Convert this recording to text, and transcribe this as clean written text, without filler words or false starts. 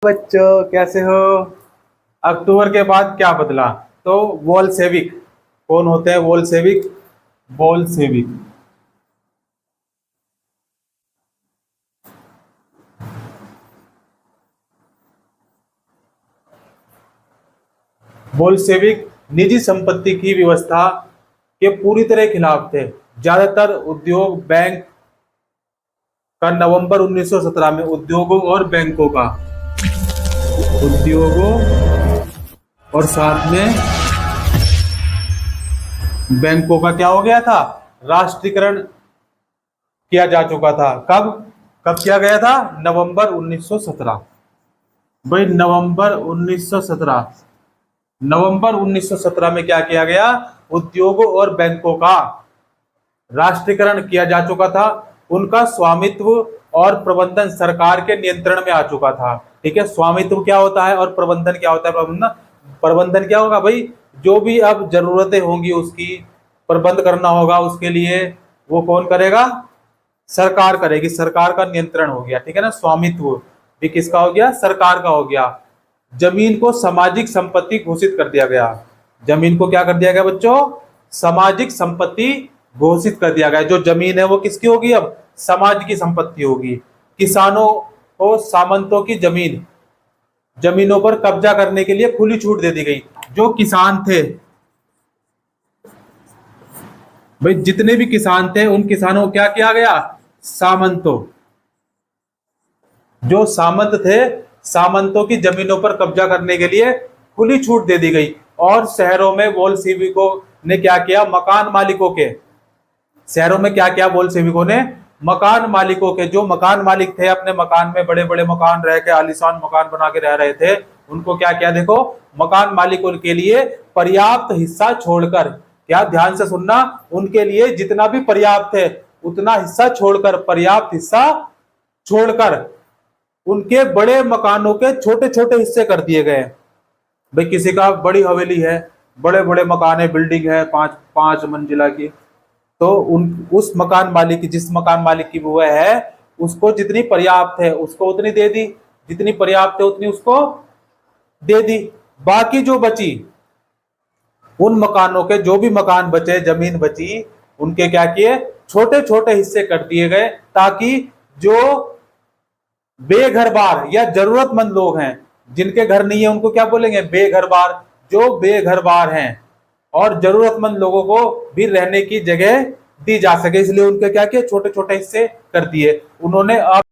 बच्चों कैसे हो। अक्टूबर के बाद क्या बदला? तो वोल्शेविक। कौन होते हैं वोल्शेविक? वोल्शेविक। वोल्शेविक निजी संपत्ति की व्यवस्था के पूरी तरह खिलाफ थे। ज्यादातर उद्योग बैंक का नवंबर 1917 में उद्योगों और साथ में बैंकों का क्या हो गया था? राष्ट्रीयकरण किया जा चुका था। कब कब किया गया था? नवंबर 1917। भाई नवंबर 1917 में क्या किया गया? उद्योगों और बैंकों का राष्ट्रीयकरण किया जा चुका था। उनका स्वामित्व और प्रबंधन सरकार के नियंत्रण में आ चुका था। ठीक है, स्वामित्व क्या होता है और प्रबंधन क्या होता है? प्रबंधन क्या होगा भाई? जो भी अब जरूरतें होंगी उसकी प्रबंध करना होगा, उसके लिए वो कौन करेगा? सरकार करेगी। सरकार का नियंत्रण हो गया। ठीक है ना, स्वामित्व भी किसका हो गया? सरकार का हो गया। जमीन को सामाजिक संपत्ति घोषित कर दिया गया। जमीन को क्या कर दिया गया बच्चों? सामाजिक संपत्ति घोषित कर दिया गया। जो जमीन है वो किसकी होगी? अब समाज की संपत्ति होगी। किसानों को सामंतों की जमीनों पर कब्जा करने के लिए खुली छूट दे दी गई। जो किसान थे भाई, जितने भी किसान थे उन किसानों को क्या किया गया? सामंतों, जो सामंत थे, सामंतों की जमीनों पर कब्जा करने के लिए खुली छूट दे दी गई। और शहरों में बोल्शेविकों ने क्या किया? मकान मालिकों के शहरों में क्या किया? बोल्शेविकों ने मकान मालिकों के, जो मकान मालिक थे अपने मकान में बड़े बड़े मकान रह के आलीशान मकान बना के रह रहे थे, उनको क्या किया? देखो, मकान मालिकों के लिए पर्याप्त हिस्सा छोड़कर, क्या ध्यान से सुनना, उनके लिए जितना भी पर्याप्त है उतना हिस्सा छोड़कर, पर्याप्त हिस्सा छोड़कर उनके बड़े मकानों के छोटे छोटे हिस्से कर दिए गए। भाई किसी का बड़ी हवेली है, बड़े बड़े मकान है, बिल्डिंग है 5 मंजिला की, तो उस मकान मालिक की, जिस मकान मालिक की वो है, उसको जितनी पर्याप्त है उसको उतनी दे दी, जितनी पर्याप्त है उतनी उसको दे दी। बाकी जो बची, उन मकानों के जो भी मकान बचे, जमीन बची, उनके क्या किए? छोटे छोटे हिस्से कर दिए गए, ताकि जो बेघरबार या जरूरतमंद लोग हैं, जिनके घर नहीं है, उनको क्या बोलेंगे? बेघरबार। जो बेघरबार हैं और जरूरतमंद लोगों को भी रहने की जगह दी जा सके, इसलिए उनके क्या किए? छोटे छोटे हिस्से कर दिए उन्होंने। अब